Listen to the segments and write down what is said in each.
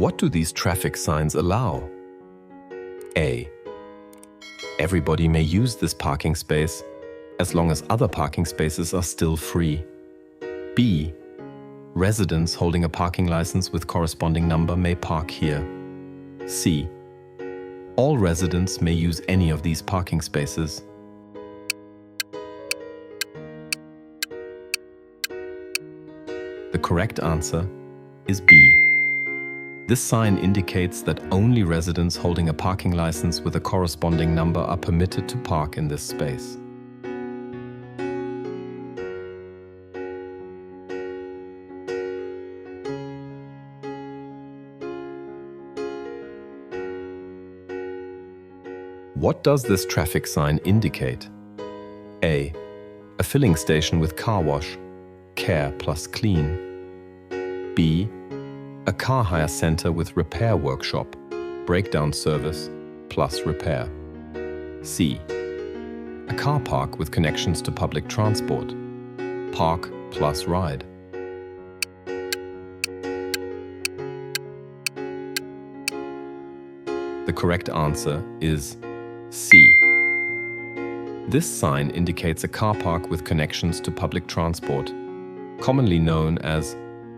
What do these traffic signs allow? A. Everybody may use this parking space as long as other parking spaces are still free. B. Residents holding a parking license with corresponding number may park here. C. All residents may use any of these parking spaces. The correct answer is B. This sign indicates that only residents holding a parking license with a corresponding number are permitted to park in this space. What does this traffic sign indicate? A. A filling station with car wash, care plus clean. B. A car hire center with repair workshop, breakdown service plus repair. C. A car park with connections to public transport, park plus ride. The correct answer is C. This sign indicates a car park with connections to public transport, commonly known as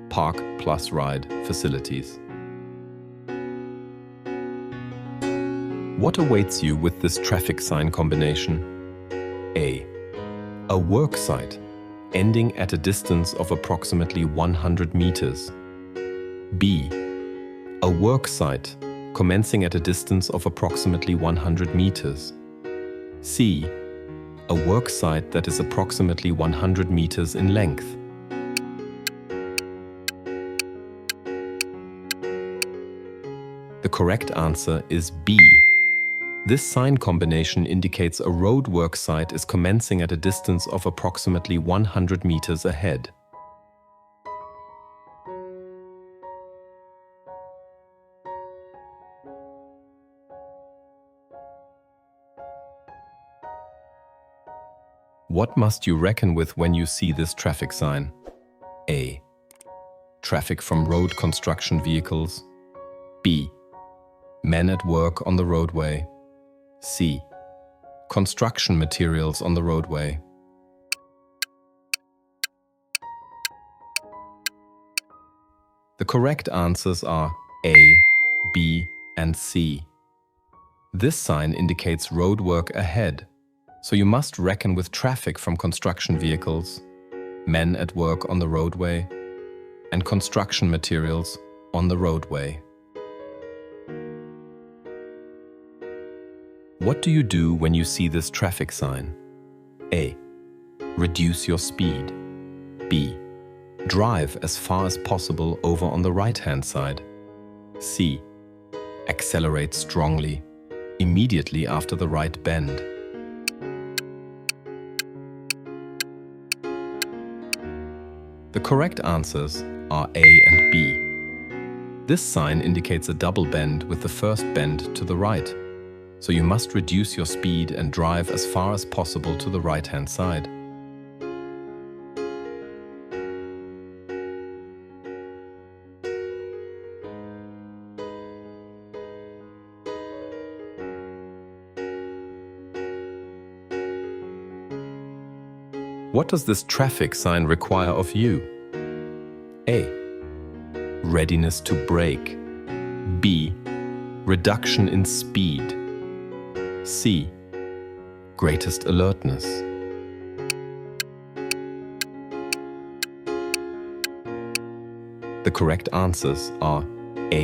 park plus ride facilities. What awaits you with this traffic sign combination? A. A work site ending at a distance of approximately 100 meters. B. A work site commencing at a distance of approximately 100 meters. C. A work site that is approximately 100 meters in length. The correct answer is B. This sign combination indicates a road work site is commencing at a distance of approximately 100 meters ahead. What must you reckon with when you see this traffic sign? A. Traffic from road construction vehicles. B. Men at work on the roadway. C. Construction materials on the roadway. The correct answers are A, B, and C. This sign indicates road work ahead, so you must reckon with traffic from construction vehicles, men at work on the roadway, and construction materials on the roadway. What do you do when you see this traffic sign? A. Reduce your speed. B. Drive as far as possible over on the right-hand side. C. Accelerate strongly, immediately after the right bend. The correct answers are A and B. This sign indicates a double bend with the first bend to the right, so you must reduce your speed and drive as far as possible to the right-hand side. What does this traffic sign require of you? A. Readiness to brake. B. Reduction in speed. C. Greatest alertness. The correct answers are A,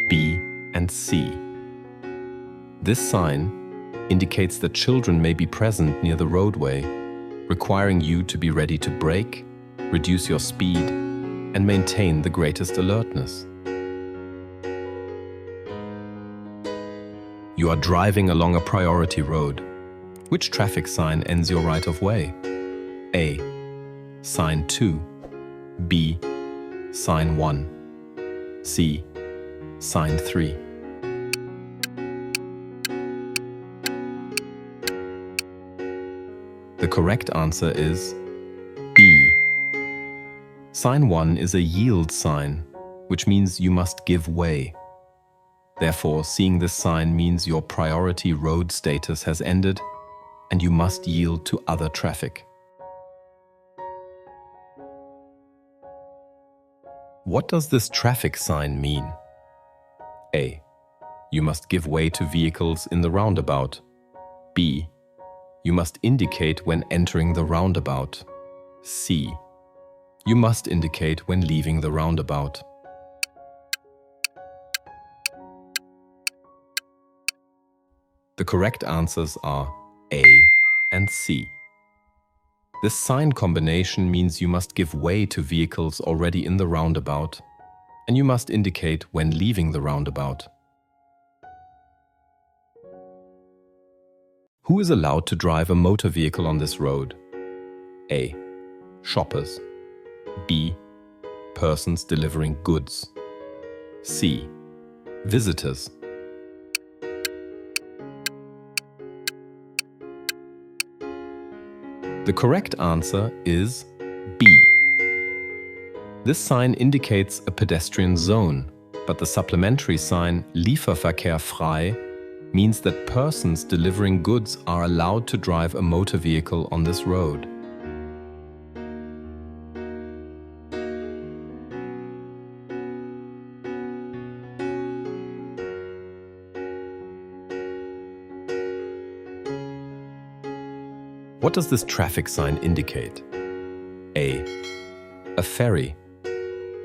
B, and C. This sign indicates that children may be present near the roadway, requiring you to be ready to brake, reduce your speed, and maintain the greatest alertness. You are driving along a priority road. Which traffic sign ends your right of way? A. Sign 2. B. Sign 1. C. Sign 3. The correct answer is B. Sign 1 is a yield sign, which means you must give way. Therefore, seeing this sign means your priority road status has ended and you must yield to other traffic. What does this traffic sign mean? A. You must give way to vehicles in the roundabout. B. You must indicate when entering the roundabout. C. You must indicate when leaving the roundabout. The correct answers are A and C. This sign combination means you must give way to vehicles already in the roundabout, and you must indicate when leaving the roundabout. Who is allowed to drive a motor vehicle on this road? A. Shoppers. B. Persons delivering goods. C. Visitors. The correct answer is B. This sign indicates a pedestrian zone, but the supplementary sign Lieferverkehr frei means that persons delivering goods are allowed to drive a motor vehicle on this road. What does this traffic sign indicate? A. A ferry.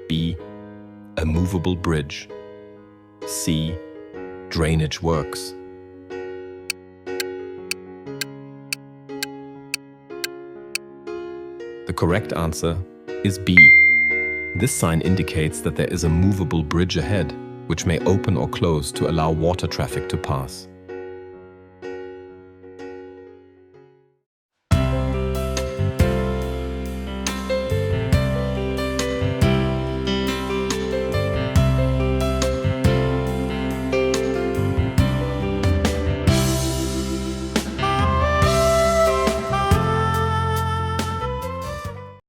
B. A movable bridge. C. Drainage works. The correct answer is B. This sign indicates that there is a movable bridge ahead, which may open or close to allow water traffic to pass.